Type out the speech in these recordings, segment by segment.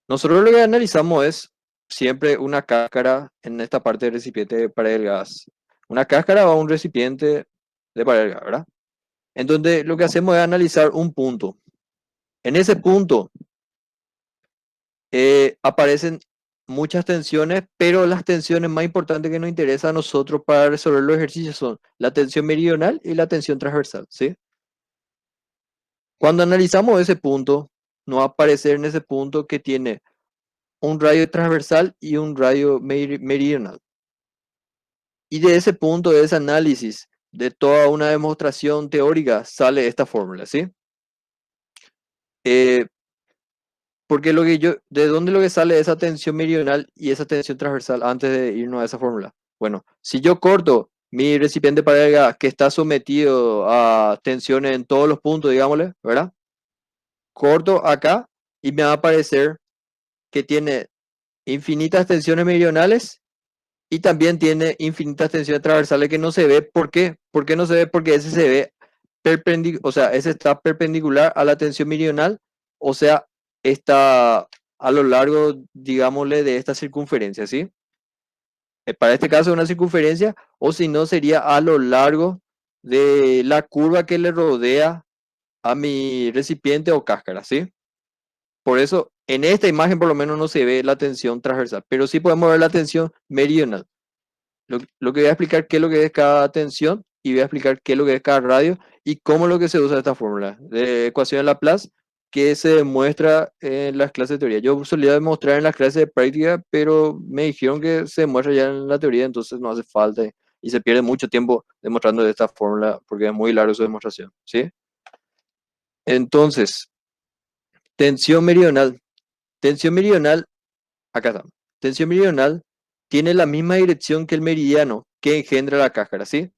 Nosotros lo que analizamos es siempre una cáscara en esta parte del recipiente para el gas. Una cáscara o un recipiente de para el gas, ¿verdad? Entonces, lo que hacemos es analizar un punto. En ese punto aparecen muchas tensiones, pero las tensiones más importantes que nos interesan a nosotros para resolver los ejercicios son la tensión meridional y la tensión transversal, ¿sí? Cuando analizamos ese punto, nos va a aparecer en ese punto que tiene un radio transversal y un radio meridional. Y de ese punto, de ese análisis, de toda una demostración teórica, sale esta fórmula, ¿sí? Eh, Porque ¿de dónde lo que sale esa tensión meridional y esa tensión transversal antes de irnos a esa fórmula? Bueno, si yo corto mi recipiente para el gas que está sometido a tensiones en todos los puntos, digámosle, ¿verdad? Corto acá y me va a aparecer que tiene infinitas tensiones meridionales y también tiene infinitas tensiones transversales que no se ve. ¿Por qué? ¿Por qué no se ve? Porque ese se ve perpendicular, o sea, ese está perpendicular a la tensión meridional, o sea, está a lo largo, digámosle, de esta circunferencia, ¿sí? Para este caso una circunferencia, o si no, sería a lo largo de la curva que le rodea a mi recipiente o cáscara, ¿sí? Por eso, en esta imagen por lo menos no se ve la tensión transversal, pero sí podemos ver la tensión meridional. Lo que voy a explicar qué es lo que es cada tensión y voy a explicar qué es lo que es cada radio y cómo es lo que se usa esta fórmula de ecuación de Laplace que se demuestra en las clases de teoría. Yo solía demostrar en las clases de práctica, pero me dijeron que se demuestra ya en la teoría, entonces no hace falta y se pierde mucho tiempo demostrando de esta fórmula porque es muy largo su demostración, ¿sí? Entonces, tensión meridional. Tensión meridional, acá está. Tensión meridional tiene la misma dirección que el meridiano que engendra la cáscara, ¿sí?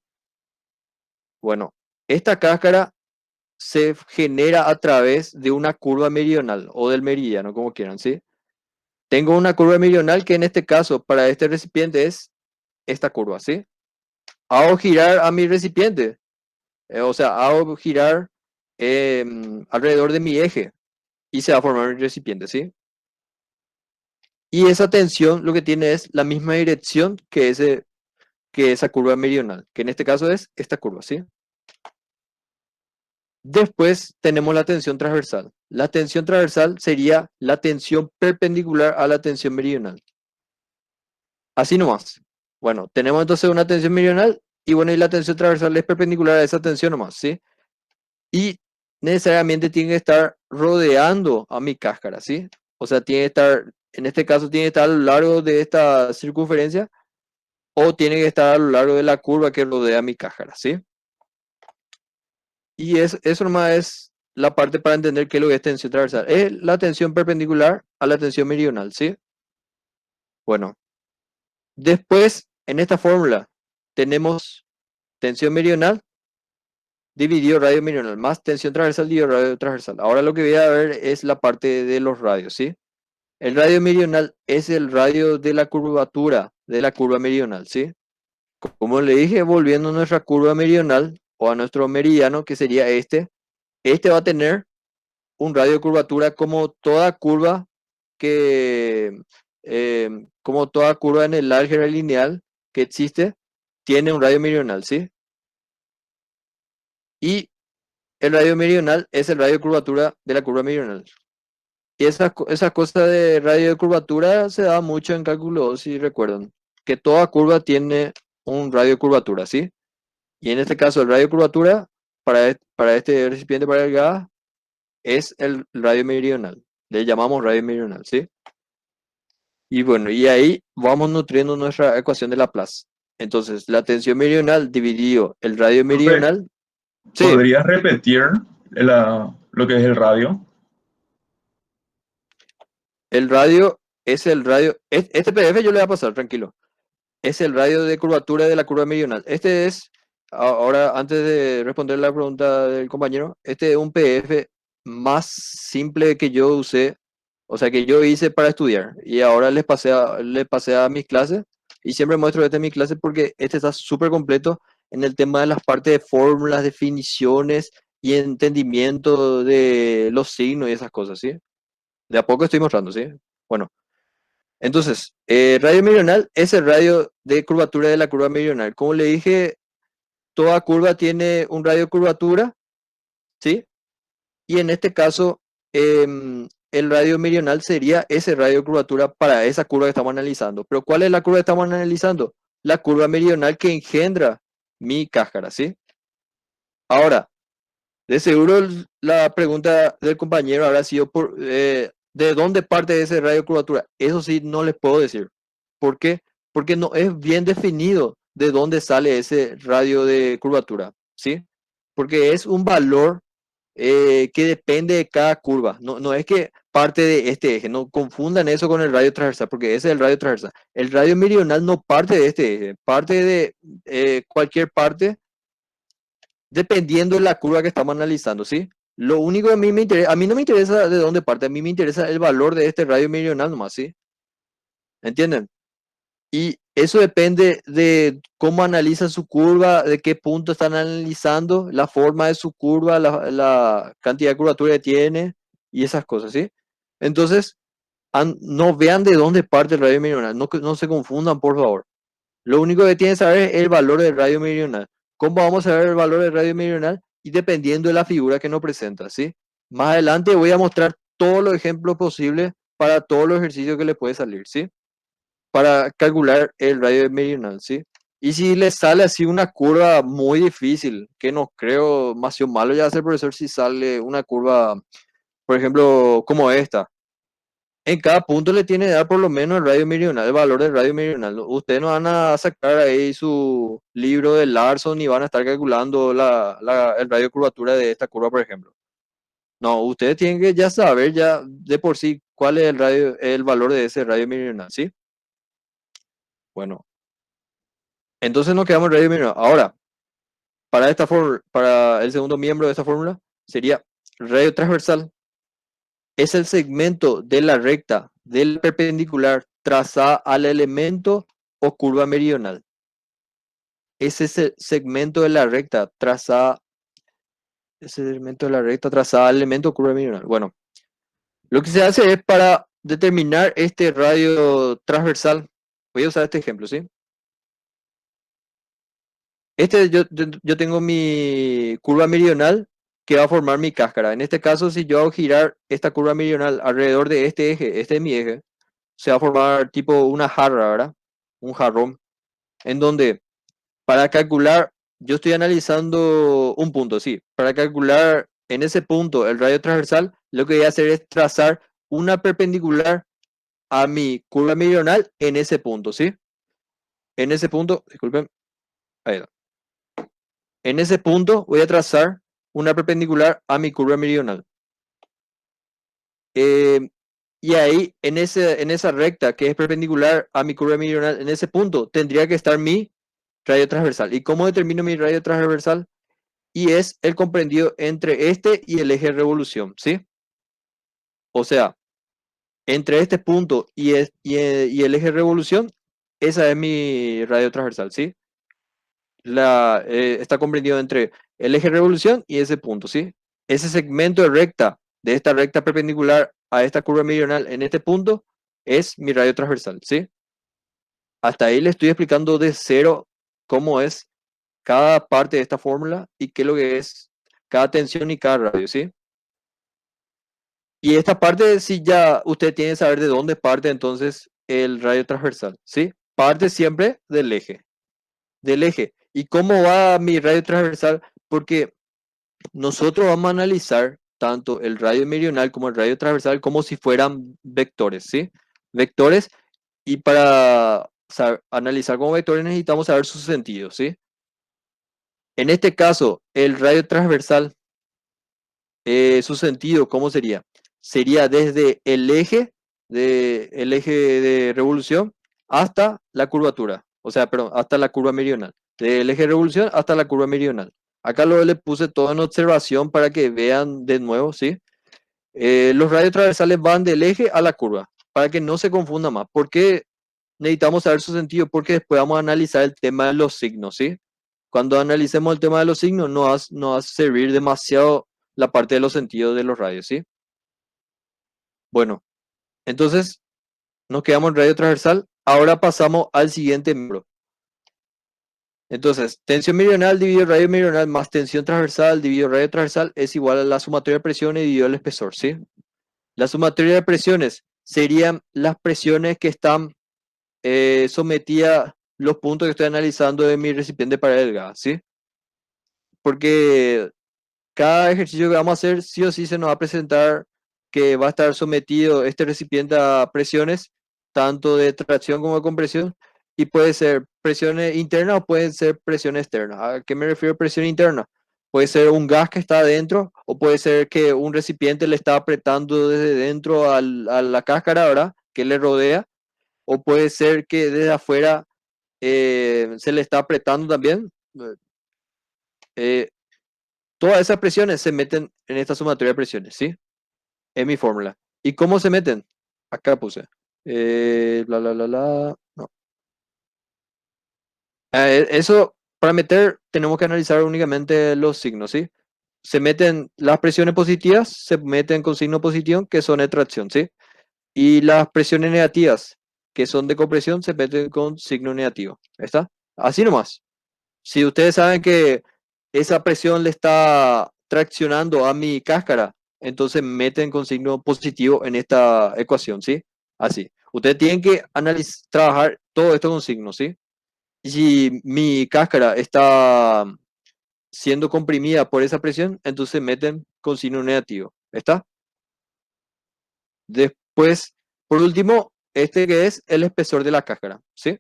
Bueno, esta cáscara se genera a través de una curva meridional o del meridiano, como quieran, ¿sí? Tengo una curva meridional que en este caso para este recipiente es esta curva, ¿sí? Hago girar a mi recipiente, o sea, hago girar alrededor de mi eje y se va a formar un recipiente, ¿sí? Y esa tensión lo que tiene es la misma dirección que esa curva meridional, que en este caso es esta curva, ¿sí? Después tenemos la tensión transversal. La tensión transversal sería la tensión perpendicular a la tensión meridional. Así nomás. Bueno, tenemos entonces una tensión meridional y bueno, y la tensión transversal es perpendicular a esa tensión nomás, ¿sí? Y necesariamente tiene que estar rodeando a mi cáscara, ¿sí? O sea, tiene que estar, en este caso tiene que estar a lo largo de esta circunferencia o tiene que estar a lo largo de la curva que rodea mi cáscara, ¿sí? Y eso nomás es la parte para entender qué es lo que es tensión transversal. Es la tensión perpendicular a la tensión meridional, ¿sí? Bueno, después en esta fórmula tenemos tensión meridional dividido radio meridional más tensión transversal dividido radio transversal. Ahora lo que voy a ver es la parte de los radios, ¿sí? El radio meridional es el radio de la curvatura de la curva meridional, ¿sí? Como le dije, volviendo a nuestra curva meridional o a nuestro meridiano, que sería este va a tener un radio de curvatura como toda curva que, como toda curva en el álgebra lineal que existe, tiene un radio meridional, ¿sí? Y el radio meridional es el radio de curvatura de la curva meridional. Y esa cosa de radio de curvatura se da mucho en cálculo, si recuerdan, que toda curva tiene un radio de curvatura, ¿sí? Y en este caso el radio de curvatura para este recipiente para el gas es el radio meridional. Le llamamos radio meridional, ¿sí? Y bueno, y ahí vamos nutriendo nuestra ecuación de Laplace. Entonces, la tensión meridional dividido el radio Profe, meridional. Sí, ¿podrías repetir lo que es el radio? el radio es el radio. Este PDF yo le voy a pasar, tranquilo. Es el radio de curvatura de la curva meridional. Este es, ahora, antes de responder la pregunta del compañero, este es un PDF más simple que yo usé, o sea, que yo hice para estudiar. Y ahora les pasé a mis clases y siempre muestro este en mis clases porque este está súper completo en el tema de las partes de fórmulas, definiciones y entendimiento de los signos y esas cosas, ¿sí? De a poco estoy mostrando, ¿sí? Bueno, entonces, radio meridional es el radio de curvatura de la curva meridional. Como le dije, toda curva tiene un radio de curvatura, ¿sí? Y en este caso, el radio meridional sería ese radio de curvatura para esa curva que estamos analizando. Pero ¿cuál es la curva que estamos analizando? La curva meridional que engendra mi cáscara, ¿sí? Ahora, de seguro la pregunta del compañero habrá sido ¿de dónde parte ese radio de curvatura? Eso sí, no les puedo decir. ¿Por qué? Porque no es bien definido de dónde sale ese radio de curvatura, ¿sí? Porque es un valor que depende de cada curva. No, no es que parte de este eje. No confundan eso con el radio transversal, porque ese es el radio transversal. El radio meridional no parte de este eje, parte de cualquier parte dependiendo de la curva que estamos analizando, ¿sí? Lo único que a mí me interesa, a mí no me interesa de dónde parte, a mí me interesa el valor de este radio meridional nomás, ¿sí? ¿Entienden? Y eso depende de cómo analizan su curva, de qué punto están analizando, la forma de su curva, la cantidad de curvatura que tiene y esas cosas, ¿sí? Entonces, no vean de dónde parte el radio meridional, no se confundan, por favor. Lo único que tienen que saber es el valor del radio meridional. ¿Cómo vamos a ver el valor del radio meridional? Y dependiendo de la figura que nos presenta, ¿sí? Más adelante voy a mostrar todos los ejemplos posibles para todos los ejercicios que le puede salir, ¿sí? Para calcular el radio meridional, ¿sí? Y si le sale así una curva muy difícil, que no creo demasiado malo ya hacer profesor si sale una curva, por ejemplo, como esta. En cada punto le tiene que dar por lo menos el radio meridional, el valor del radio meridional. Ustedes no van a sacar ahí su libro de Larson y van a estar calculando el radio de curvatura de esta curva, por ejemplo. No, ustedes tienen que ya saber ya de por sí cuál es el valor de ese radio meridional, ¿sí? Bueno, entonces nos quedamos en radio meridional. Ahora, para el segundo miembro de esta fórmula sería radio transversal. Es el segmento de la recta del perpendicular trazada al elemento o curva meridional. Ese es el segmento de la recta trazada, ese segmento de la recta trazada al elemento o curva meridional. Bueno, lo que se hace es para determinar este radio transversal. Voy a usar este ejemplo, ¿sí? Yo tengo mi curva meridional que va a formar mi cáscara. En este caso, si yo hago girar esta curva meridional alrededor de este eje, este es mi eje, se va a formar tipo una jarra, ¿verdad? Un jarrón, en donde para calcular, yo estoy analizando un punto, sí, para calcular en ese punto el radio transversal, lo que voy a hacer es trazar una perpendicular a mi curva meridional en ese punto, ¿sí? En ese punto, disculpen, ahí va. En ese punto voy a trazar una perpendicular a mi curva meridional. Eh, y ahí, en esa recta que es perpendicular a mi curva meridional, en ese punto tendría que estar mi radio transversal. ¿Y cómo determino mi radio transversal? Y es el comprendido entre este y el eje de revolución, ¿sí? O sea, entre este punto y el eje de revolución, esa es mi radio transversal, ¿sí? Está comprendido entre el eje de revolución y ese punto, ¿sí? Ese segmento de recta, de esta recta perpendicular a esta curva meridional en este punto, es mi radio transversal, ¿sí? Hasta ahí le estoy explicando de cero cómo es cada parte de esta fórmula y qué es lo que es cada tensión y cada radio, ¿sí? Y esta parte, si ya usted tiene que saber de dónde parte entonces el radio transversal, ¿sí? Parte siempre del eje, del eje. ¿Y cómo va mi radio transversal? Porque nosotros vamos a analizar tanto el radio meridional como el radio transversal como si fueran vectores, ¿sí? Vectores, y para analizar como vectores necesitamos saber su sentido, ¿sí? En este caso, el radio transversal, su sentido, ¿cómo sería? Sería desde el eje de revolución hasta la curvatura, o sea, perdón, hasta la curva meridional. Del eje de revolución hasta la curva meridional. Acá lo le puse todo en observación para que vean de nuevo, ¿sí? Los radios transversales van del eje a la curva, para que no se confunda más. ¿Por qué necesitamos saber su sentido? Porque después vamos a analizar el tema de los signos, ¿sí? Cuando analicemos el tema de los signos, no va a servir demasiado la parte de los sentidos de los radios, ¿sí? Bueno, entonces nos quedamos en radio transversal. Ahora pasamos al siguiente miembro. Entonces, tensión meridional dividido radio meridional más tensión transversal dividido radio transversal es igual a la sumatoria de presiones dividido el espesor, ¿sí? La sumatoria de presiones serían las presiones que están sometidas, los puntos que estoy analizando de mi recipiente para el gas, ¿sí? Porque cada ejercicio que vamos a hacer, sí o sí se nos va a presentar que va a estar sometido este recipiente a presiones, tanto de tracción como de compresión, y puede ser presiones internas o pueden ser presiones externas. ¿A qué me refiero a presión interna? Puede ser un gas que está adentro o puede ser que un recipiente le está apretando desde dentro a la cáscara, ¿verdad? Que le rodea, o puede ser que desde afuera se le está apretando también. Eh, Todas esas presiones se meten en esta sumatoria de presiones, ¿sí? Es mi fórmula. ¿Y cómo se meten? Acá puse. No. Eso, para meter, tenemos que analizar únicamente los signos, ¿sí? Se meten las presiones positivas, se meten con signo positivo, que son de tracción, ¿sí? Y las presiones negativas, que son de compresión, se meten con signo negativo. ¿Está? Así nomás. Si ustedes saben que esa presión le está traccionando a mi cáscara, entonces meten con signo positivo en esta ecuación, ¿sí? Así. Ustedes tienen que trabajar todo esto con signos, ¿sí? Y si mi cáscara está siendo comprimida por esa presión, entonces meten con signo negativo. ¿Está? Después, por último, este que es el espesor de la cáscara, ¿sí?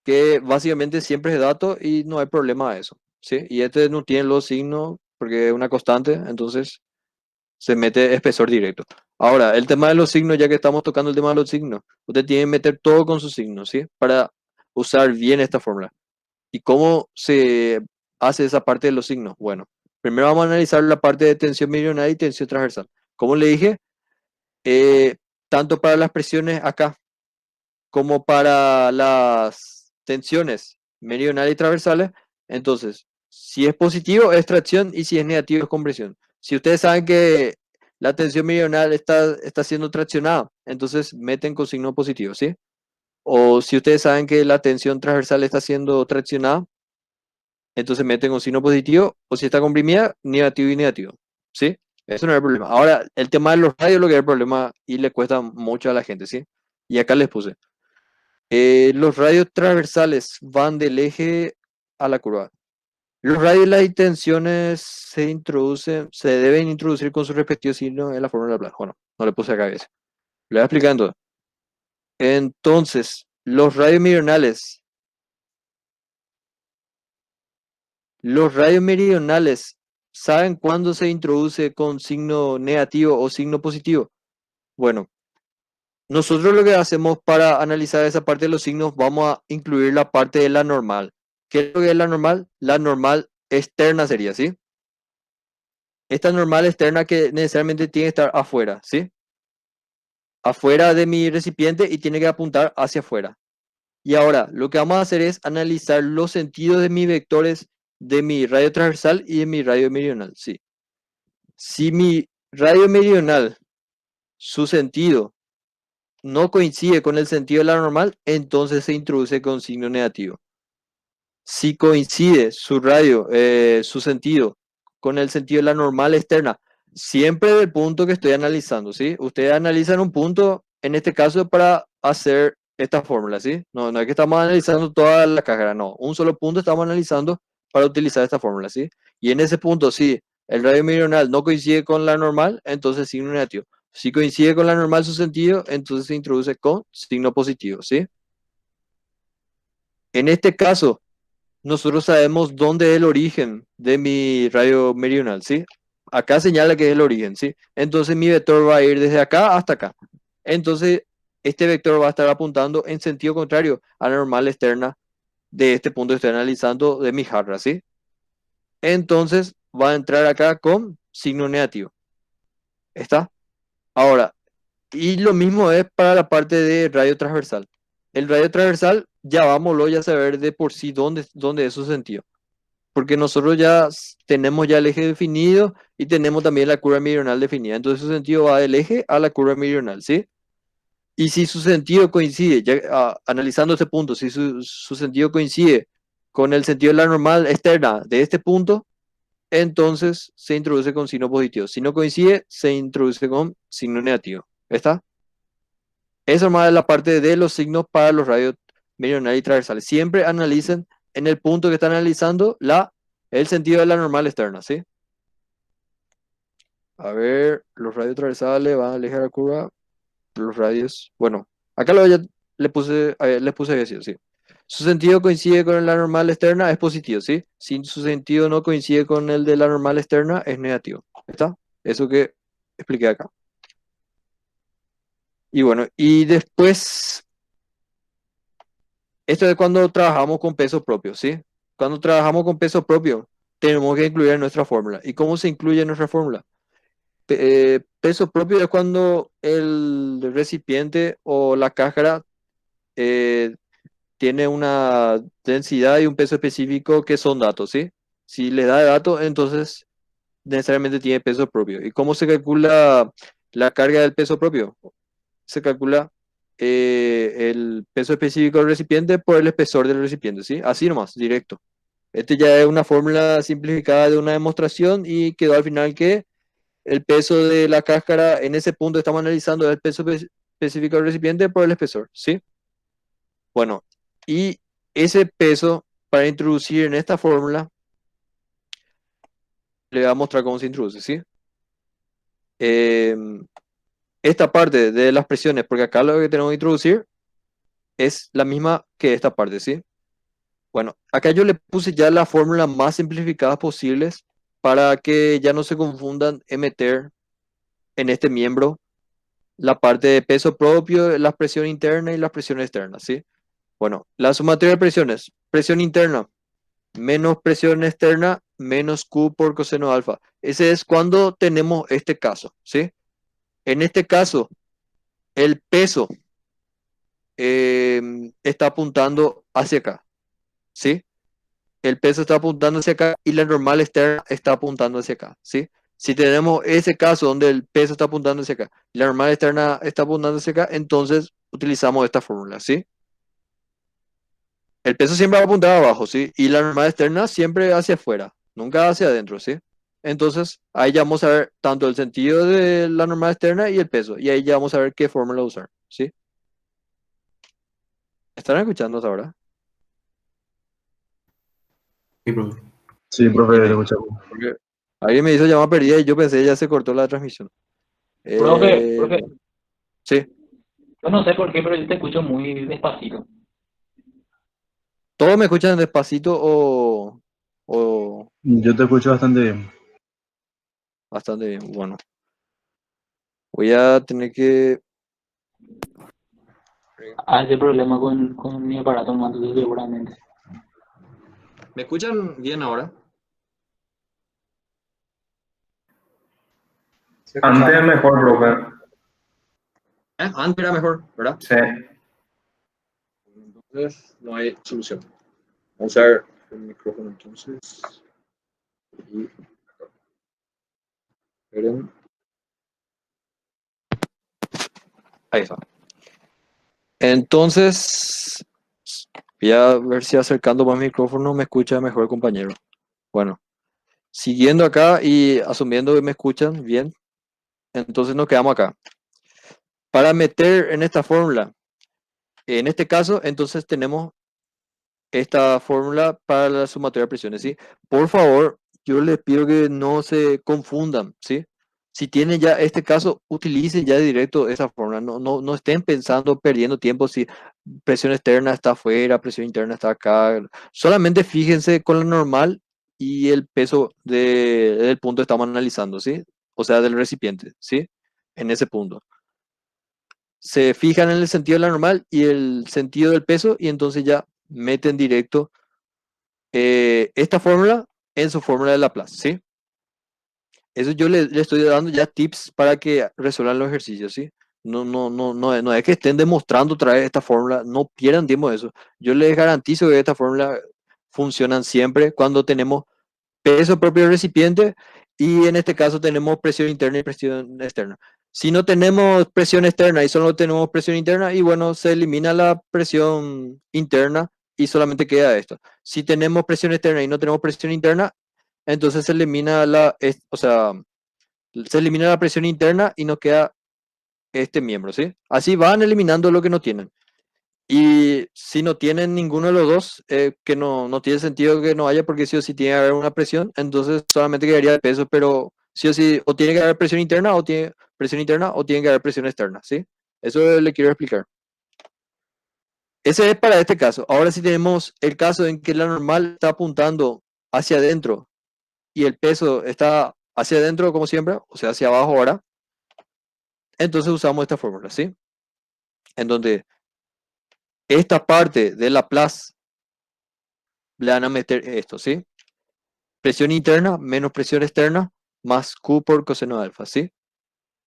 Que básicamente siempre es dato y no hay problema de eso, ¿sí? Y este no tiene los signos porque es una constante, entonces se mete espesor directo. Ahora, el tema de los signos, ya que estamos tocando el tema de los signos, usted tiene que meter todo con sus signos, ¿sí? Para usar bien esta fórmula. ¿Y cómo se hace esa parte de los signos? Bueno, primero vamos a analizar la parte de tensión meridional y tensión transversal. Como le dije, eh, tanto para las presiones acá como para las tensiones meridionales y transversales. Entonces, si es positivo es tracción y si es negativo es compresión. Si ustedes saben que la tensión meridional está siendo traccionada, entonces meten con signo positivo, ¿sí? O si ustedes saben que la tensión transversal está siendo traccionada, entonces meten con signo positivo, o si está comprimida, negativo y negativo, ¿sí? Eso no es el problema. Ahora, el tema de los radios es lo que es el problema y le cuesta mucho a la gente, ¿sí? Y acá les puse. Los radios transversales van del eje a la curva. Los radios y las tensiones se deben introducir con su respectivo signo en la fórmula de Blas. Bueno, no le puse acá eso. Le voy explicando. Entonces, los radios meridionales, ¿saben cuándo se introduce con signo negativo o signo positivo? Bueno, nosotros lo que hacemos para analizar esa parte de los signos, vamos a incluir la parte de la normal. ¿Qué es lo que es la normal? La normal externa sería, ¿sí? Esta normal externa que necesariamente tiene que estar afuera, ¿sí? Afuera de mi recipiente y tiene que apuntar hacia afuera. Y ahora, lo que vamos a hacer es analizar los sentidos de mis vectores de mi radio transversal y de mi radio meridional, ¿sí? Si mi radio meridional, su sentido, no coincide con el sentido de la normal, entonces se introduce con signo negativo. Si coincide su radio, su sentido, con el sentido de la normal externa, siempre del punto que estoy analizando, ¿sí? Ustedes analizan un punto, en este caso, para hacer esta fórmula, ¿sí? No, no es que estamos analizando toda la cáscara, no. Un solo punto estamos analizando para utilizar esta fórmula, ¿sí? Y en ese punto, si el radio meridional no coincide con la normal, entonces signo negativo. Si coincide con la normal su sentido, entonces se introduce con signo positivo, ¿sí? En este caso, nosotros sabemos dónde es el origen de mi radio meridional, ¿sí? Acá señala que es el origen, ¿sí? Entonces mi vector va a ir desde acá hasta acá. Entonces, este vector va a estar apuntando en sentido contrario a la normal externa de este punto que estoy analizando de mi jarra, ¿sí? Entonces, va a entrar acá con signo negativo. ¿Está? Ahora, y lo mismo es para la parte de radio transversal. El radio transversal, ya vámonos ya a saber de por sí dónde es su sentido. Porque nosotros ya tenemos ya el eje definido y tenemos también la curva meridional definida. Entonces su sentido va del eje a la curva meridional, ¿sí? Y si su sentido coincide, ya, analizando este punto, si su sentido coincide con el sentido de la normal externa de este punto, entonces se introduce con signo positivo. Si no coincide, se introduce con signo negativo. ¿Está? Eso más es la parte de los signos para los radios meridionales y transversales. Siempre analicen en el punto que están analizando el sentido de la normal externa, ¿sí? A ver, los radios transversales van a alejar la curva. Los radios, bueno, acá le puse decir, sí. Su sentido coincide con la normal externa, es positivo, ¿sí? Si su sentido no coincide con el de la normal externa, es negativo. ¿Está? Eso que expliqué acá. Y bueno, y después, esto es cuando trabajamos con peso propio, ¿sí? Cuando trabajamos con peso propio, tenemos que incluir en nuestra fórmula. ¿Y cómo se incluye en nuestra fórmula? Peso propio es cuando el recipiente o la cáscara eh, tiene una densidad y un peso específico que son datos, ¿sí? Si le da datos, entonces necesariamente tiene peso propio. ¿Y cómo se calcula la carga del peso propio? Se calcula el peso específico del recipiente por el espesor del recipiente, ¿sí? Así nomás, directo. Este ya es una fórmula simplificada de una demostración y quedó al final que el peso de la cáscara en ese punto estamos analizando el peso específico del recipiente por el espesor, ¿sí? Bueno, y ese peso para introducir en esta fórmula le voy a mostrar cómo se introduce, ¿sí? Esta parte de las presiones, porque acá lo que tenemos que introducir es la misma que esta parte, ¿sí? Bueno, acá yo le puse ya la fórmula más simplificada posibles para que ya no se confundan en meter en este miembro la parte de peso propio, la presión interna y la presión externa, ¿sí? Bueno, la sumatoria de presiones, presión interna menos presión externa menos Q por coseno alfa. Ese es cuando tenemos este caso, ¿sí? En este caso, el peso está apuntando hacia acá, ¿sí? El peso está apuntando hacia acá y la normal externa está apuntando hacia acá, ¿sí? Si tenemos ese caso donde el peso está apuntando hacia acá y la normal externa está apuntando hacia acá, entonces utilizamos esta fórmula, ¿sí? El peso siempre va a apuntar abajo, ¿sí? Y la normal externa siempre hacia afuera, nunca hacia adentro, ¿sí? Entonces, ahí ya vamos a ver tanto el sentido de la normal externa y el peso. Y ahí ya vamos a ver qué fórmula usar, ¿sí? ¿Están escuchando hasta ahora? Sí, profe. Sí, profe, te Dime. escuchamos. Porque alguien me hizo llamada perdida y yo pensé ya se cortó la transmisión. Eh, Profe, sí. yo no sé por qué, pero yo te escucho muy despacito. ¿Todos me escuchan despacito o Yo te escucho bastante bien. bastante bien? Bueno, voy a tener que... Hay ese problema con mi aparato nomás, entonces seguramente. ¿Me escuchan bien ahora? Antes mejor, profe. Antes era mejor, ¿verdad? Sí. Entonces no hay solución. Vamos a usar el micrófono entonces. Y esperen. Ahí está. Entonces, voy a ver si acercando más el micrófono me escucha mejor el compañero. Bueno, siguiendo acá y asumiendo que me escuchan bien, entonces nos quedamos acá. Para meter en esta fórmula, en este caso, entonces tenemos esta fórmula para la sumatoria de presiones, ¿sí? Por favor, yo les pido que no se confundan, ¿sí? Si tienen ya este caso, utilicen ya directo esa fórmula, no estén pensando, perdiendo tiempo si presión externa está afuera, presión interna está acá. Solamente fíjense con la normal y el peso del punto que estamos analizando, ¿sí? O sea, del recipiente, ¿sí? En ese punto. Se fijan en el sentido de la normal y el sentido del peso y entonces ya meten directo esta fórmula en su fórmula de Laplace, ¿sí? Eso yo le estoy dando ya tips para que resuelvan los ejercicios, ¿sí? No es que estén demostrando otra vez esta fórmula, no pierdan tiempo en eso. Yo les garantizo que esta fórmula funcionan siempre cuando tenemos peso propio del recipiente y en este caso tenemos presión interna y presión externa. Si no tenemos presión externa y solo tenemos presión interna, y bueno, se elimina la presión interna y solamente queda esto. Si tenemos presión externa y no tenemos presión interna, entonces se elimina o sea, se elimina la presión interna y nos queda este miembro, ¿sí? Así van eliminando lo que no tienen. Y si no tienen ninguno de los dos, que no tiene sentido que no haya, porque sí o sí tiene que haber una presión, entonces solamente quedaría el peso, pero sí o sí, o tiene que haber presión interna, o tiene que haber presión externa, ¿sí? Eso le quiero explicar. Ese es para este caso. Ahora sí tenemos el caso en que la normal está apuntando hacia adentro y el peso está hacia adentro, como siempre, o sea, hacia abajo ahora. Entonces usamos esta fórmula, ¿sí? En donde esta parte de Laplace le van a meter esto, ¿sí? Presión interna menos presión externa más Q por coseno de alfa, ¿sí?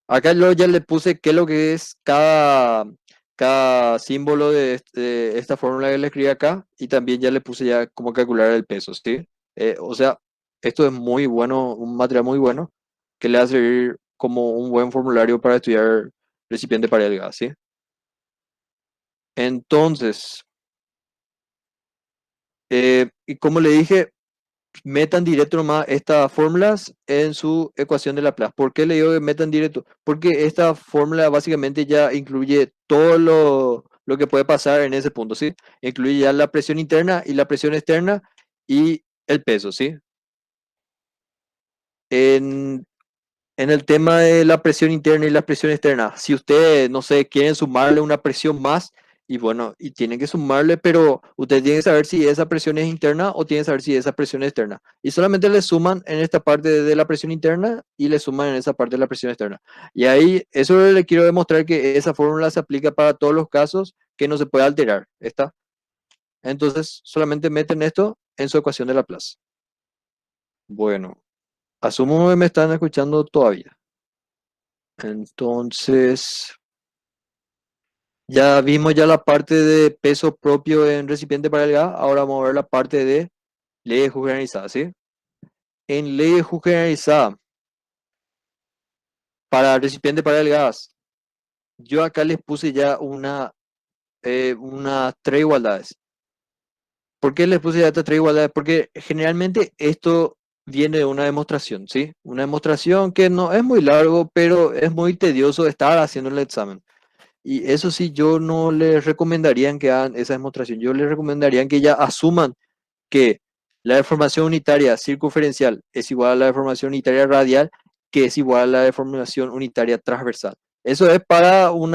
Acá luego ya le puse qué es lo que es cada símbolo de esta fórmula que le escribí acá, y también ya le puse ya cómo calcular el peso, ¿sí? O sea, esto es muy bueno, un material muy bueno que le va a servir como un buen formulario para estudiar recipiente para el gas, ¿sí? Entonces, y como le dije, metan directo nomás estas fórmulas en su ecuación de Laplace. ¿Por qué le digo que metan directo? Porque esta fórmula básicamente ya incluye todo lo que puede pasar en ese punto, ¿sí? Incluye ya la presión interna y la presión externa y el peso, ¿sí? En, en el tema de la presión interna y la presión externa, si ustedes, no sé, quieren sumarle una presión más, y bueno, y tienen que sumarle, pero ustedes tienen que saber si esa presión es interna o tienen que saber si esa presión es externa. Y solamente le suman en esta parte de la presión interna y le suman en esa parte de la presión externa. Y ahí, eso le quiero demostrar que esa fórmula se aplica para todos los casos que no se puede alterar. ¿Está? Entonces, solamente meten esto en su ecuación de Laplace. Bueno, asumo que me están escuchando todavía. Entonces, ya vimos ya la parte de peso propio en recipiente para el gas. Ahora vamos a ver la parte de ley de Hooke generalizada, ¿sí? En ley de Hooke generalizada, para recipiente para el gas, yo acá les puse ya unas tres igualdades. ¿Por qué les puse ya estas tres igualdades? Porque generalmente esto viene de una demostración, ¿sí? Una demostración que no es muy largo, pero es muy tedioso estar haciendo el examen. Y eso sí, yo no les recomendaría que hagan esa demostración. Yo les recomendaría que ya asuman que la deformación unitaria circunferencial es igual a la deformación unitaria radial, que es igual a la deformación unitaria transversal. Eso es para un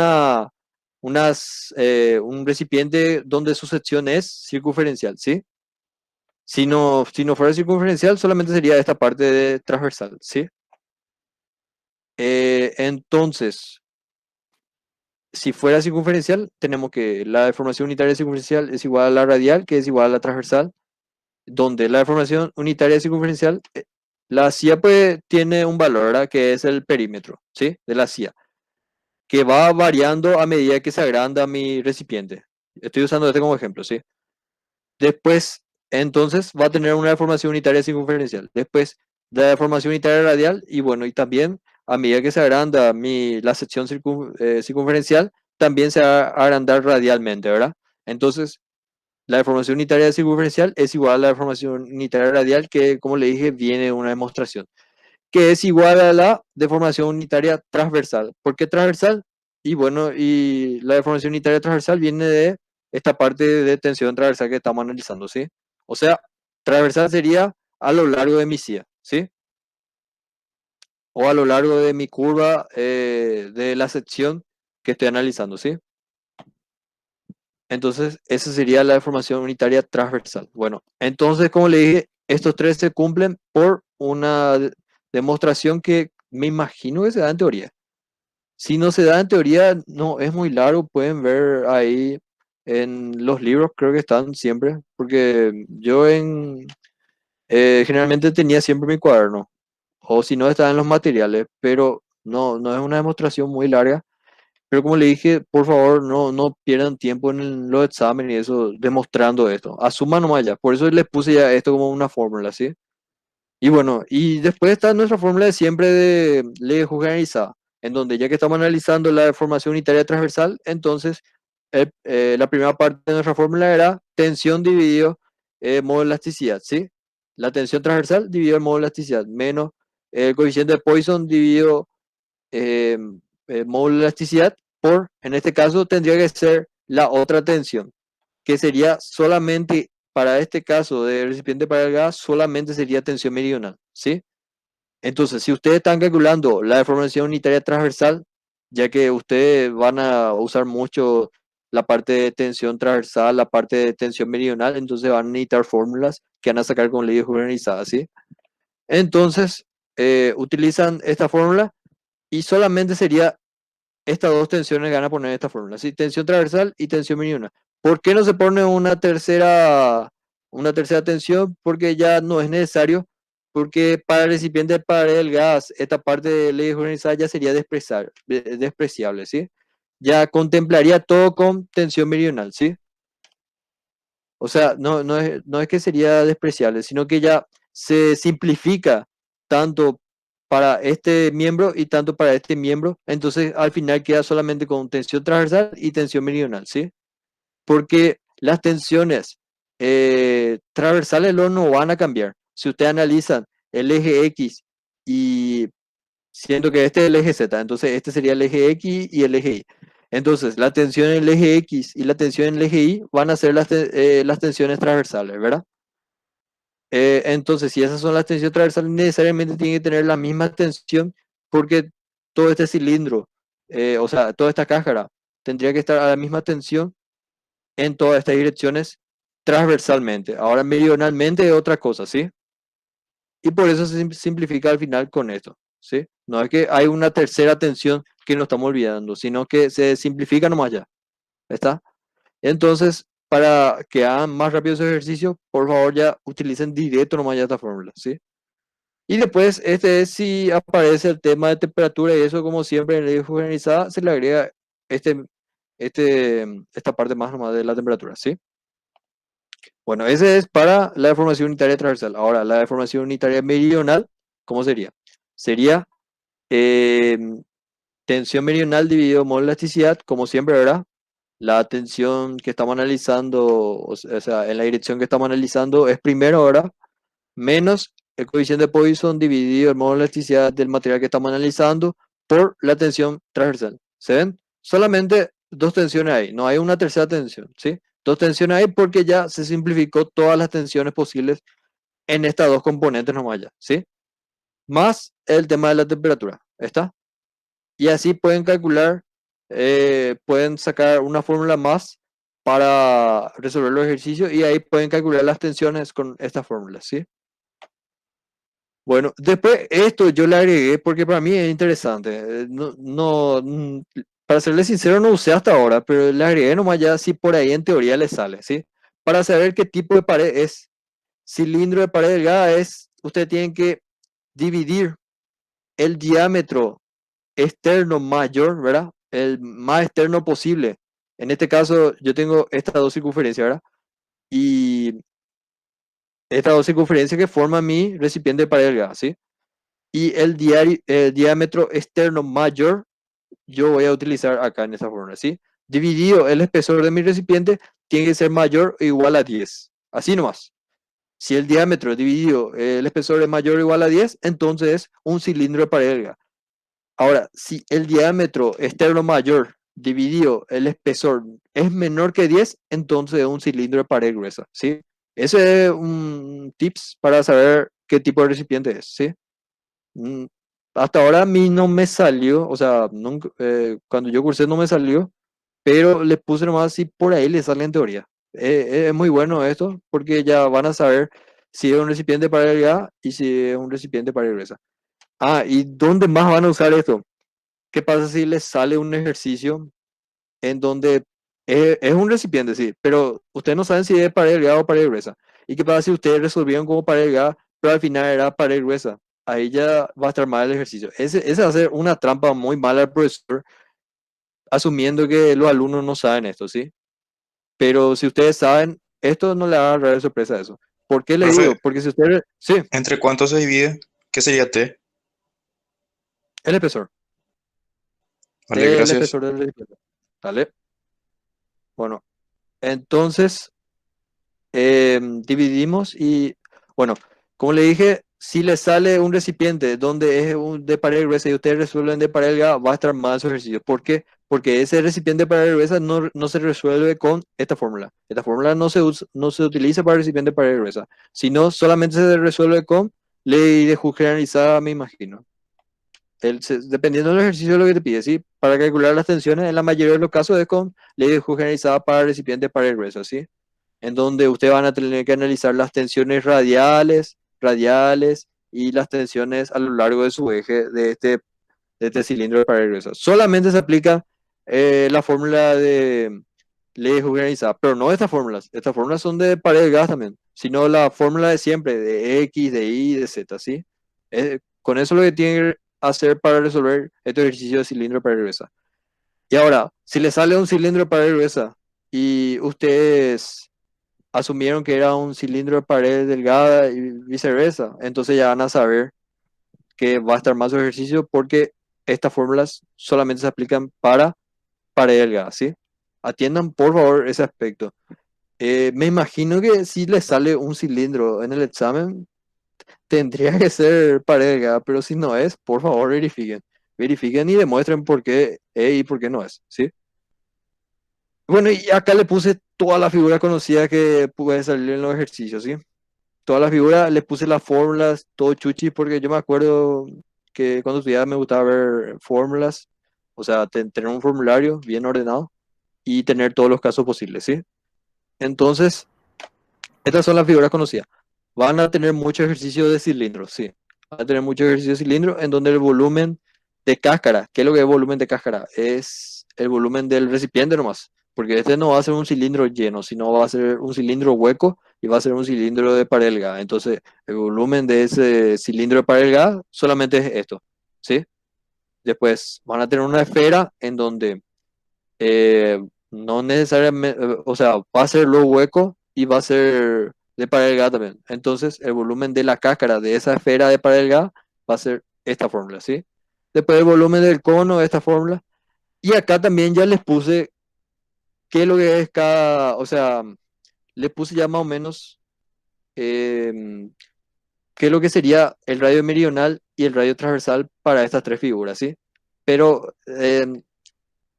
recipiente donde su sección es circunferencial, ¿sí? Si no fuera circunferencial, solamente sería esta parte de transversal, ¿sí? Entonces, si fuera circunferencial, tenemos que la deformación unitaria circunferencial es igual a la radial, que es igual a la transversal, donde la deformación unitaria circunferencial, la CIA pues tiene un valor, ¿verdad? Que es el perímetro, ¿sí? De la CIA, que va variando a medida que se agranda mi recipiente. Estoy usando este como ejemplo, ¿sí? Después, entonces, va a tener una deformación unitaria circunferencial. Después, la deformación unitaria radial, y bueno, y también a medida que se agranda la sección circunferencial, también se va a agrandar radialmente, ¿verdad? Entonces, la deformación unitaria circunferencial es igual a la deformación unitaria radial, que como le dije, viene de una demostración, que es igual a la deformación unitaria transversal. ¿Por qué transversal? Y bueno, y la deformación unitaria transversal viene de esta parte de tensión transversal que estamos analizando, ¿sí? O sea, transversal sería a lo largo de mi CIA, ¿sí? O a lo largo de mi curva de la sección que estoy analizando, ¿sí? Entonces, esa sería la deformación unitaria transversal. Bueno, entonces, como le dije, estos tres se cumplen por una demostración que me imagino que se da en teoría. Si no se da en teoría, no es muy largo, pueden ver ahí en los libros, creo que están siempre, porque yo generalmente tenía siempre mi cuaderno, o si no, estaba en los materiales, pero no es una demostración muy larga. Pero como le dije, por favor, no pierdan tiempo en los exámenes y eso, demostrando esto. Asuman nomás ya. Por eso les puse ya esto como una fórmula, ¿sí? Y bueno, y después está nuestra fórmula de siempre de ley generalizada. en donde ya que estamos analizando la deformación unitaria transversal, entonces la primera parte de nuestra fórmula era tensión dividido modo elasticidad, ¿sí? La tensión transversal dividido el modo elasticidad, menos el coeficiente de Poisson dividido eh, módulo de elasticidad por, en este caso, tendría que ser la otra tensión, que sería solamente, para este caso de recipiente para el gas, solamente sería tensión meridional, ¿sí? Entonces, si ustedes están calculando la deformación unitaria transversal, ya que ustedes van a usar mucho la parte de tensión transversal, la parte de tensión meridional, entonces van a necesitar fórmulas que van a sacar con leyes generalizadas, ¿sí? Entonces, utilizan esta fórmula y solamente sería estas dos tensiones que van a poner en esta fórmula, ¿sí? Tensión transversal y tensión meridional. ¿Por qué no se pone una tercera tensión? Porque ya no es necesario, porque para el recipiente de pared del gas, esta parte de ley organizada ya sería despreciable, ¿sí? Ya contemplaría todo con tensión meridional, ¿sí? O sea, no es que sería despreciable, sino que ya se simplifica tanto para este miembro y tanto para este miembro. Entonces, al final queda solamente con tensión transversal y tensión meridional, ¿sí? Porque las tensiones transversales luego no van a cambiar. Si ustedes analizan el eje X y siendo que este es el eje Z, entonces este sería el eje X y el eje Y. Entonces, la tensión en el eje X y la tensión en el eje Y van a ser las tensiones transversales, ¿verdad? Entonces, si esas son las tensiones transversales, necesariamente tienen que tener la misma tensión porque todo este cilindro, o sea, toda esta cáscara, tendría que estar a la misma tensión en todas estas direcciones transversalmente. Ahora, meridionalmente es otra cosa, ¿sí? Y por eso se simplifica al final con esto, ¿sí? No es que hay una tercera tensión que no estamos olvidando, sino que se simplifica nomás ya, ¿está? Entonces, para que hagan más rápido ese ejercicio, por favor ya utilicen directo nomás ya esta fórmula, ¿sí? Y después, este es si aparece el tema de temperatura y eso, como siempre en ley generalizada, se le agrega este, esta parte más nomás de la temperatura, ¿sí? Bueno, ese es para la deformación unitaria transversal. Ahora, la deformación unitaria meridional, ¿cómo sería? Sería eh, tensión meridional dividido módulo de elasticidad, como siempre, ¿verdad? La tensión que estamos analizando, o sea, en la dirección que estamos analizando es primero, ¿verdad? Menos el coeficiente de Poisson dividido el módulo de elasticidad del material que estamos analizando por la tensión transversal. ¿Se ven? Solamente dos tensiones ahí, no hay una tercera tensión, ¿sí? Dos tensiones ahí porque ya se simplificó todas las tensiones posibles en estas dos componentes nomás ya, ¿sí? Más el tema de la temperatura, ¿está? Y así pueden calcular, pueden sacar una fórmula más para resolver los ejercicios y ahí pueden calcular las tensiones con esta fórmula, ¿sí? Bueno, después esto yo le agregué porque para mí es interesante. Para serle sincero, no usé hasta ahora, pero le agregué nomás ya si por ahí en teoría le sale, ¿sí? Para saber qué tipo de pared es. Cilindro de pared delgada es, ustedes tienen que dividir el diámetro externo mayor, ¿verdad? El más externo posible. En este caso, yo tengo estas dos circunferencias, ¿verdad? Y estas dos circunferencias que forman mi recipiente de pared delgada, ¿sí? Y el diámetro externo mayor, yo voy a utilizar acá en esta fórmula, ¿sí? Dividido el espesor de mi recipiente, tiene que ser mayor o igual a 10. Así nomás. Si el diámetro dividido el espesor es mayor o igual a 10, entonces es un cilindro de pared delgada. Ahora, si el diámetro externo mayor dividido el espesor es menor que 10, entonces es un cilindro de pared gruesa, ¿sí? Ese es un tips para saber qué tipo de recipiente es, ¿sí? Mm, Hasta ahora a mí no me salió, o sea, cuando yo cursé no me salió, pero le puse nomás si por ahí le sale en teoría. Es muy bueno esto porque ya van a saber si es un recipiente para delgada y si es un recipiente para gruesa. Ah, ¿y dónde más van a usar esto? ¿Qué pasa si les sale un ejercicio en donde es un recipiente, sí, pero ustedes no saben si es pared delgada o pared gruesa? ¿Y qué pasa si ustedes resolvieron como pared delgada, pero al final era pared gruesa? Ahí ya va a estar mal el ejercicio. Ese va a ser una trampa muy mala al profesor, asumiendo que los alumnos no saben esto, ¿sí? Pero si ustedes saben, esto no le va a dar sorpresa a eso. ¿Por qué le Profe, digo? Porque si ustedes, sí, ¿entre cuánto se divide? ¿Qué sería T? el espesor. Vale, del gracias. espesor del recipiente. ¿Vale? Bueno, entonces dividimos y, bueno, como le dije, si le sale un recipiente donde es de pared gruesa y ustedes resuelven de pared delgada, va a estar mal su ejercicio. ¿Por qué? Porque ese recipiente de pared gruesa no se resuelve con esta fórmula. Esta fórmula no se utiliza para el recipiente de pared gruesa, sino solamente se resuelve con ley de Hooke generalizada, me imagino. Dependiendo del ejercicio de lo que te pide, ¿sí? Para calcular las tensiones, en la mayoría de los casos es con ley de Hooke generalizada para el recipiente de pared gruesa, ¿sí? En donde ustedes van a tener que analizar las tensiones radiales y las tensiones a lo largo de su eje de este cilindro de pared gruesa. Solamente se aplica la fórmula de ley generalizada, pero no estas fórmulas. Estas fórmulas son de pared de gas también, sino la fórmula de siempre, de X, de Y, de Z, ¿sí? Con eso lo que tienen que hacer para resolver este ejercicio de cilindro de pared gruesa. Y ahora, si le sale un cilindro de pared gruesa y ustedes asumieron que era un cilindro de pared delgada y viceversa, entonces ya van a saber que va a estar más su ejercicio porque estas fórmulas solamente se aplican para pared delgada, ¿sí? Atiendan por favor ese aspecto. Me imagino que si le sale un cilindro en el examen, tendría que ser pared delgada, pero si no es, por favor verifiquen. Verifiquen y demuestren por qué es y por qué no es, ¿sí? Bueno, y acá le puse toda la figura conocida que puede salir en los ejercicios, ¿sí? Todas las figuras, les puse las fórmulas, todo chuchi, porque yo me acuerdo que cuando estudiaba me gustaba ver fórmulas, o sea, tener un formulario bien ordenado y tener todos los casos posibles, ¿sí? Entonces, estas son las figuras conocidas. Van a tener mucho ejercicio de cilindros, sí. Van a tener mucho ejercicio de cilindro en donde el volumen de cáscara, ¿qué es lo que es volumen de cáscara? Es el volumen del recipiente nomás, porque este no va a ser un cilindro lleno, sino va a ser un cilindro hueco y va a ser un cilindro de pared delgada. Entonces, el volumen de ese cilindro de pared delgada solamente es esto, ¿sí? Después van a tener una esfera en donde eh, no necesariamente, o sea, va a ser lo hueco y va a ser de pared delgada también. Entonces, el volumen de la cáscara de esa esfera de pared delgada va a ser esta fórmula, ¿sí? Después el volumen del cono, esta fórmula. Y acá también ya les puse qué es lo que es cada, o sea, les puse ya más o menos em, qué es lo que sería el radio meridional y el radio transversal para estas tres figuras, ¿sí? Pero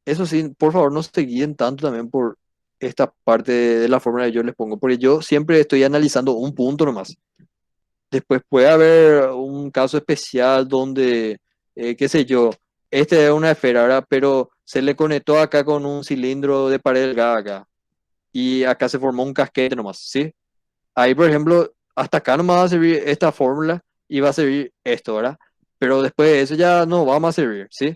eso sí, por favor, no se guíen tanto también por esta parte de la fórmula que yo les pongo, porque yo siempre estoy analizando un punto nomás. Después puede haber un caso especial donde, qué sé yo, este es una esfera, ¿verdad? Pero se le conectó acá con un cilindro de pared delgada acá y acá se formó un casquete nomás, ¿sí? Ahí, por ejemplo, hasta acá nomás va a servir esta fórmula y va a servir esto, ¿verdad? Pero después de eso ya no va más a servir, ¿sí?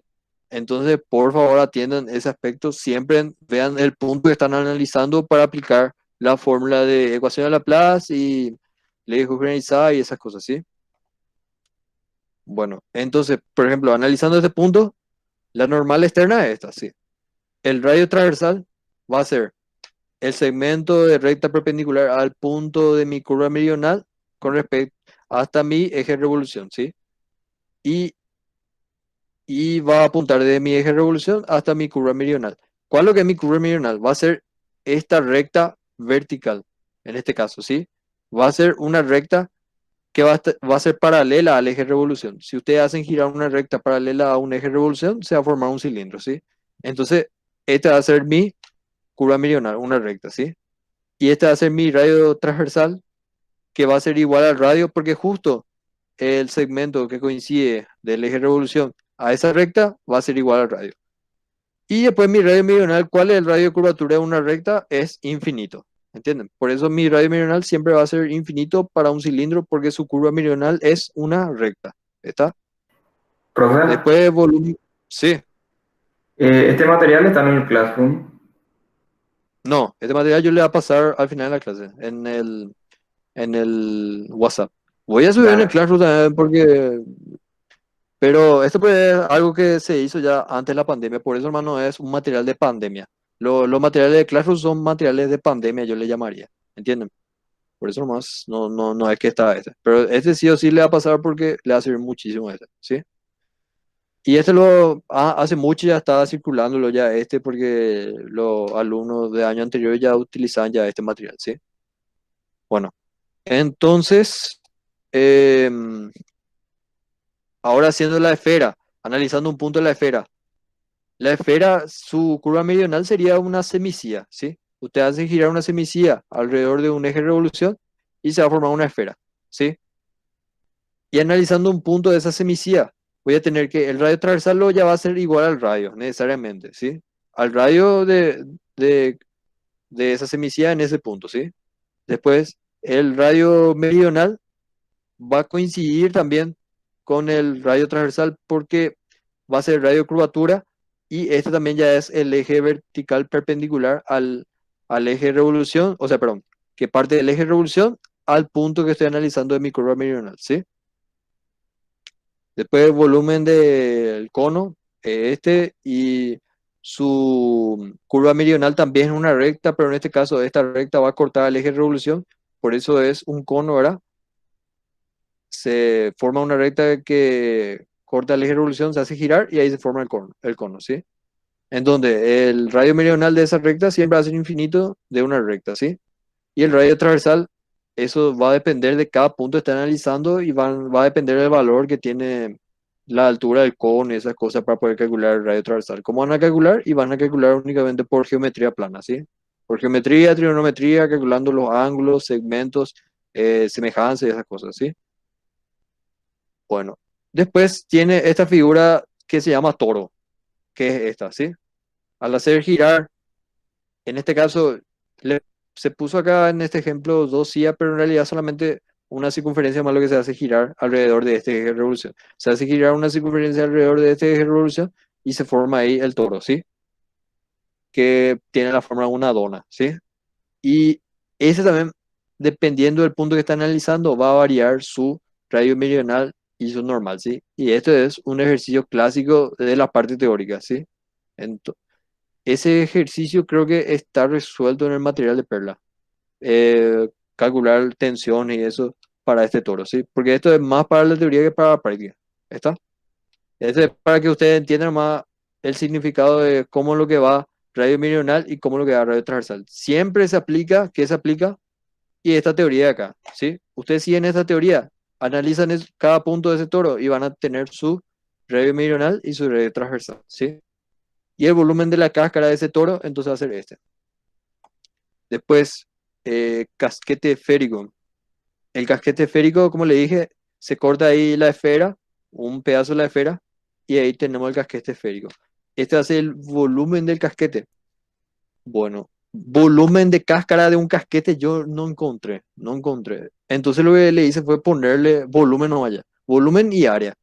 Entonces, por favor, atiendan ese aspecto. Siempre vean el punto que están analizando para aplicar la fórmula de ecuación de Laplace y ley generalizada y esas cosas, ¿sí? Bueno, entonces, por ejemplo, analizando este punto, la normal externa es esta, ¿sí? El radio transversal va a ser el segmento de recta perpendicular al punto de mi curva meridional con respecto hasta mi eje de revolución, ¿sí? Y, y va a apuntar de mi eje de revolución hasta mi curva meridional. ¿Cuál es lo que es mi curva meridional? Va a ser esta recta vertical, en este caso, ¿sí? Va a ser una recta que va a ser paralela al eje de revolución. Si ustedes hacen girar una recta paralela a un eje de revolución, se va a formar un cilindro, ¿sí? Entonces, esta va a ser mi curva meridional, una recta, ¿sí? Y este va a ser mi radio transversal, que va a ser igual al radio, porque justo el segmento que coincide del eje de revolución a esa recta va a ser igual al radio. Y después mi radio meridional, ¿cuál es el radio de curvatura de una recta? Es infinito. ¿Entienden? Por eso mi radio meridional siempre va a ser infinito para un cilindro, porque su curva meridional es una recta. ¿Está? Profe, Después volumen. Sí, este material está en el Classroom. no, este material yo le voy a pasar al final de la clase, en el WhatsApp. Voy a subir en el Dale. Classroom también porque. Pero esto pues es algo que se hizo ya antes de la pandemia, por eso hermano es un material de pandemia. Los materiales de Classroom son materiales de pandemia, yo le llamaría, ¿entienden? Por eso nomás no es que está este. Pero este sí o sí le va a pasar porque le va a servir muchísimo este, ¿sí? Y hace mucho ya estaba circulándolo ya porque los alumnos de año anterior ya utilizaban ya este material, ¿sí? Bueno, entonces, em, ahora haciendo la esfera, analizando un punto de la esfera. La esfera, su curva meridional sería una semicía, ¿sí? Usted hace girar una semicía alrededor de un eje de revolución y se va a formar una esfera, ¿sí? Y analizando un punto de esa semicía, voy a tener que el radio transversal ya va a ser igual al radio, necesariamente, ¿sí? Al radio de, de esa semicía en ese punto, ¿sí? Después, el radio meridional va a coincidir también con el radio transversal porque va a ser radio curvatura y este también ya es el eje vertical perpendicular al eje de revolución, o sea, perdón, que parte del eje de revolución al punto que estoy analizando de mi curva meridional, ¿sí? Después el volumen del cono, y su curva meridional también es una recta, pero en este caso esta recta va a cortar el eje de revolución, por eso es un cono, ¿verdad? Se forma una recta que corta el eje de revolución, se hace girar y ahí se forma el cono, ¿sí? En donde el radio meridional de esa recta siempre va a ser infinito de una recta, ¿sí? Y el radio transversal, eso va a depender de cada punto que esté analizando y va a depender del valor que tiene la altura del cono y esas cosas para poder calcular el radio transversal. ¿Cómo van a calcular? Y van a calcular únicamente por geometría plana, ¿sí? Por geometría, trigonometría, calculando los ángulos, segmentos, semejanzas y esas cosas, ¿sí? Bueno, después tiene esta figura que se llama toro, que es esta, ¿sí? Al hacer girar, en este caso, se puso acá en este ejemplo dos CIA, pero en realidad solamente una circunferencia más lo que se hace girar alrededor de este eje de revolución. Se hace girar una circunferencia alrededor de este eje de revolución y se forma ahí el toro, ¿sí? Que tiene la forma de una dona, ¿sí? Y ese también, dependiendo del punto que está analizando, va a variar su radio meridional y su normal, ¿sí? Y esto es un ejercicio clásico de la parte teórica, ¿sí? Ento- Ese ejercicio creo que está resuelto en el material de Perla. Calcular tensiones y eso para este toro, ¿sí? Porque esto es más para la teoría que para la práctica. ¿Está? Este es para que ustedes entiendan más el significado de cómo es lo que va radio meridional y cómo es lo que va radio transversal. Siempre se aplica, ¿qué se aplica? Y esta teoría de acá, ¿sí? Ustedes siguen esta teoría, analizan cada punto de ese toro y van a tener su radio meridional y su radio transversal, ¿sí? Y el volumen de la cáscara de ese toro, entonces va a ser este. Después, casquete esférico. El casquete esférico, como le dije, se corta ahí la esfera, un pedazo de la esfera, y ahí tenemos el casquete esférico. Este hace el volumen del casquete. Bueno, volumen de cáscara de un casquete yo no encontré. Entonces lo que le hice fue ponerle volumen o vaya, volumen y área,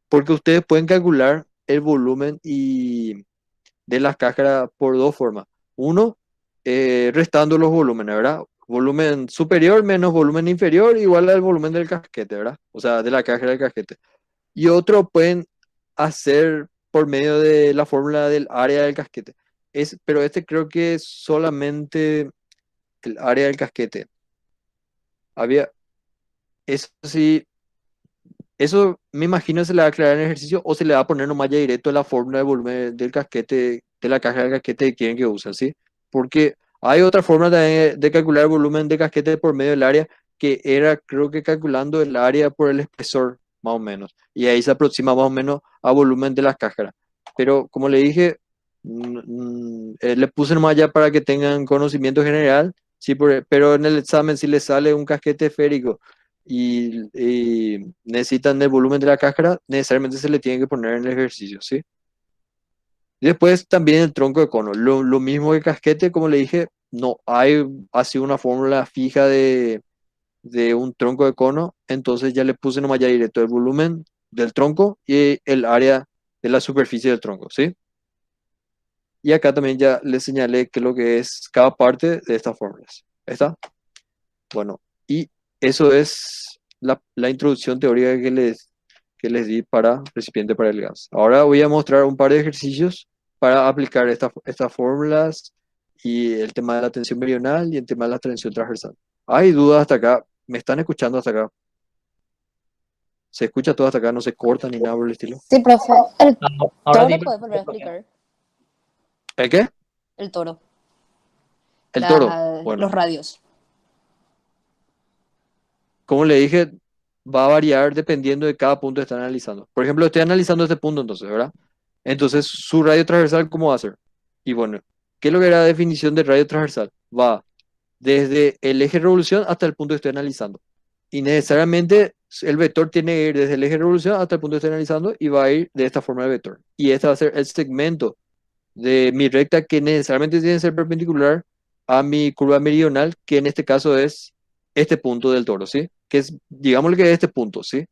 porque ustedes pueden calcular el volumen y de las cáscaras por dos formas. Uno, restando los volúmenes, ¿verdad? Volumen superior menos volumen inferior igual al volumen del casquete, ¿verdad? O sea, de la cáscara del casquete. Y otro pueden hacer por medio de la fórmula del área del casquete. Pero este creo que es solamente el área del casquete. Había, eso sí, eso me imagino se le va a aclarar en el ejercicio o se le va a poner nomás ya directo la fórmula de volumen del casquete, de la caja del casquete que quieren que usen, ¿sí? Porque hay otra forma de calcular el volumen de casquete por medio del área, que era creo que calculando el área por el espesor, más o menos. Y ahí se aproxima más o menos a volumen de las cáscaras. Pero como le dije, le puse nomás ya para que tengan conocimiento general, sí, pero en el examen si le sale un casquete esférico y necesitan el volumen de la cáscara, necesariamente se le tiene que poner en el ejercicio, ¿sí? Y después también el tronco de cono. Lo mismo que casquete, como le dije, no hay así una fórmula fija de un tronco de cono, entonces ya le puse nomás ya directo el volumen del tronco y el área de la superficie del tronco, ¿sí? Y acá también ya le señalé qué es lo que es cada parte de estas fórmulas. ¿Está? Bueno, y eso es la introducción teórica que les di para recipiente para el gas. Ahora voy a mostrar un par de ejercicios para aplicar estas fórmulas y el tema de la tensión meridional y el tema de la tensión transversal. ¿Hay dudas hasta acá? ¿Me están escuchando hasta acá? Se escucha todo hasta acá, no se corta ni nada por el estilo. Sí, profe. El Ahora toro, dime. ¿puedes volver a explicar? ¿El qué? El toro. El toro. Los Bueno, radios. como le dije, va a variar dependiendo de cada punto que están analizando. Por ejemplo, estoy analizando este punto entonces, ¿verdad? Entonces, su radio transversal, ¿cómo va a ser? Y bueno, ¿qué es lo que era la definición de radio transversal? Va desde el eje de revolución hasta el punto que estoy analizando. Y necesariamente el vector tiene que ir desde el eje de revolución hasta el punto que estoy analizando y va a ir de esta forma el vector. Y este va a ser el segmento de mi recta que necesariamente tiene que ser perpendicular a mi curva meridional, que en este caso es este punto del toro, ¿sí? Que es, digámosle que es este punto, ¿sí?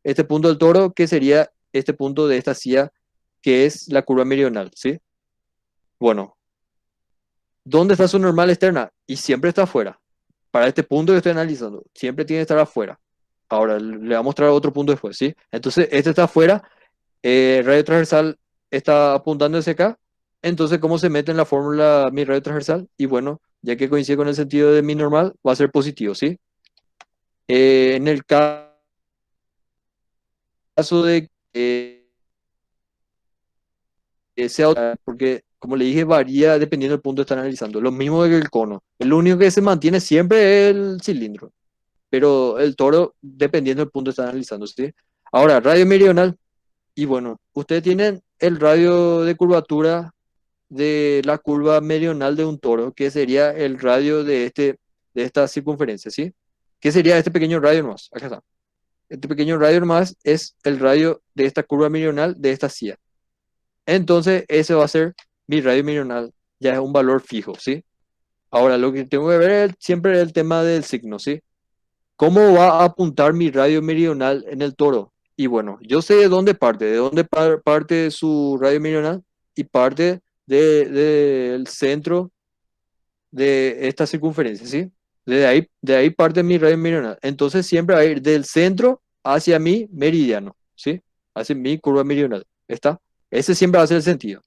Este punto del toro, que sería este punto de esta silla, que es la curva meridional, ¿sí? Bueno, ¿dónde está su normal externa? Y siempre está afuera. Para este punto que estoy analizando, siempre tiene que estar afuera. Ahora, le voy a mostrar otro punto después, ¿sí? Entonces, este está afuera, radio transversal está apuntando hacia acá. Entonces, ¿cómo se mete en la fórmula mi radio transversal? Y bueno, ya que coincide con el sentido de mi normal, va a ser positivo, ¿sí? En el caso de que sea otra, porque como le dije, varía dependiendo del punto que están analizando. Lo mismo que el cono. El único que se mantiene siempre es el cilindro, pero el toro dependiendo del punto que están analizando, ¿sí? Ahora, radio meridional. Y bueno, ustedes tienen el radio de curvatura de la curva meridional de un toro, que sería el radio de esta circunferencia, ¿sí? ¿Qué sería este pequeño radio nomás? Acá está. Este pequeño radio nomás es el radio de esta curva meridional de esta silla. Entonces, ese va a ser mi radio meridional, ya es un valor fijo, ¿sí? Ahora, lo que tengo que ver es siempre el tema del signo, ¿sí? ¿Cómo va a apuntar mi radio meridional en el toro? Y bueno, yo sé de dónde parte su radio meridional y parte del centro de esta circunferencia, ¿sí? De ahí parte mi radio meridional. Entonces siempre va a ir del centro hacia mi meridiano, ¿sí? Hacia mi curva meridional. ¿Está? Ese siempre va a ser el sentido.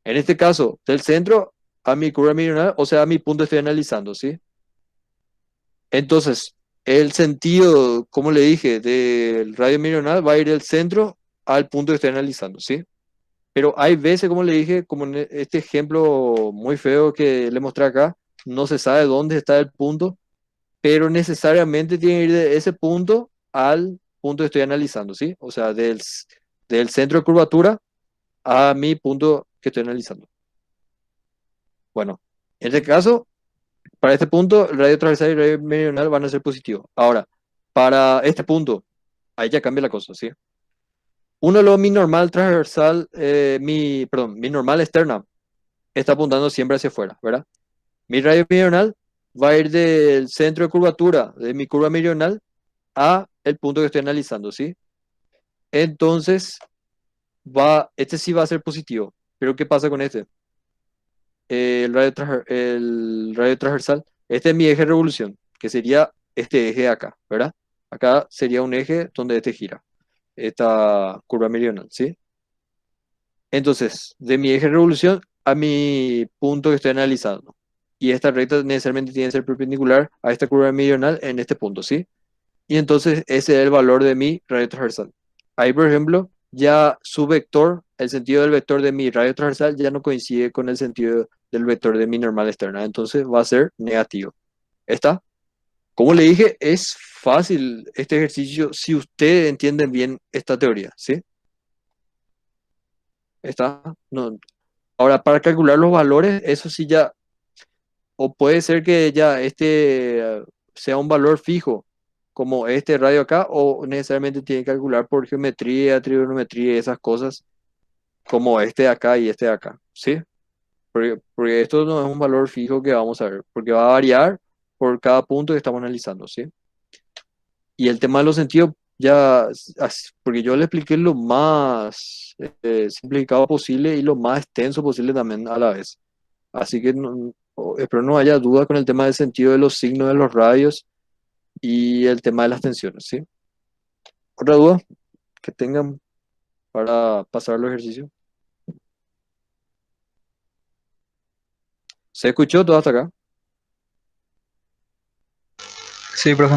En este caso, del centro a mi curva meridional, o sea, a mi punto estoy analizando, ¿sí? Entonces, el sentido, como le dije, del radio meridional va a ir del centro al punto que estoy analizando, ¿sí? Pero hay veces, como le dije, como en este ejemplo muy feo que le mostré acá, no se sabe dónde está el punto, pero necesariamente tiene que ir de ese punto al punto que estoy analizando, ¿sí? O sea, del centro de curvatura a mi punto que estoy analizando. Bueno, en este caso, para este punto, el radio transversal y el radio meridional van a ser positivos. Ahora, para este punto, ahí ya cambia la cosa, ¿sí? Uno, luego mi normal transversal, mi normal externa está apuntando siempre hacia afuera, ¿verdad? Mi radio meridional va a ir del centro de curvatura de mi curva meridional a el punto que estoy analizando, ¿sí? Entonces, este sí va a ser positivo. Pero ¿qué pasa con este? El radio transversal, este es mi eje de revolución, que sería este eje de acá, ¿verdad? Acá sería un eje donde este gira, esta curva meridional, ¿sí? Entonces, de mi eje de revolución a mi punto que estoy analizando. Y esta recta necesariamente tiene que ser perpendicular a esta curva meridional en este punto, ¿sí? Y entonces ese es el valor de mi radio transversal. Ahí, por ejemplo, ya su vector, el sentido del vector de mi radio transversal ya no coincide con el sentido del vector de mi normal externa. Entonces va a ser negativo. ¿Está? Como le dije, es fácil este ejercicio si ustedes entienden bien esta teoría, ¿sí? ¿Está? No. Ahora, para calcular los valores, eso sí ya, o puede ser que ya sea un valor fijo, como este radio acá, o necesariamente tiene que calcular por geometría, trigonometría y esas cosas, como este de acá y este de acá, ¿sí? Porque esto no es un valor fijo que vamos a ver, porque va a variar por cada punto que estamos analizando, ¿sí? Y el tema de los sentidos, ya, porque yo le expliqué lo más simplificado posible y lo más extenso posible también a la vez. Así que espero no haya duda con el tema del sentido de los signos de los radios y el tema de las tensiones, ¿sí? ¿Otra duda que tengan para pasar los ejercicios? ¿Se escuchó todo hasta acá? Sí, profe.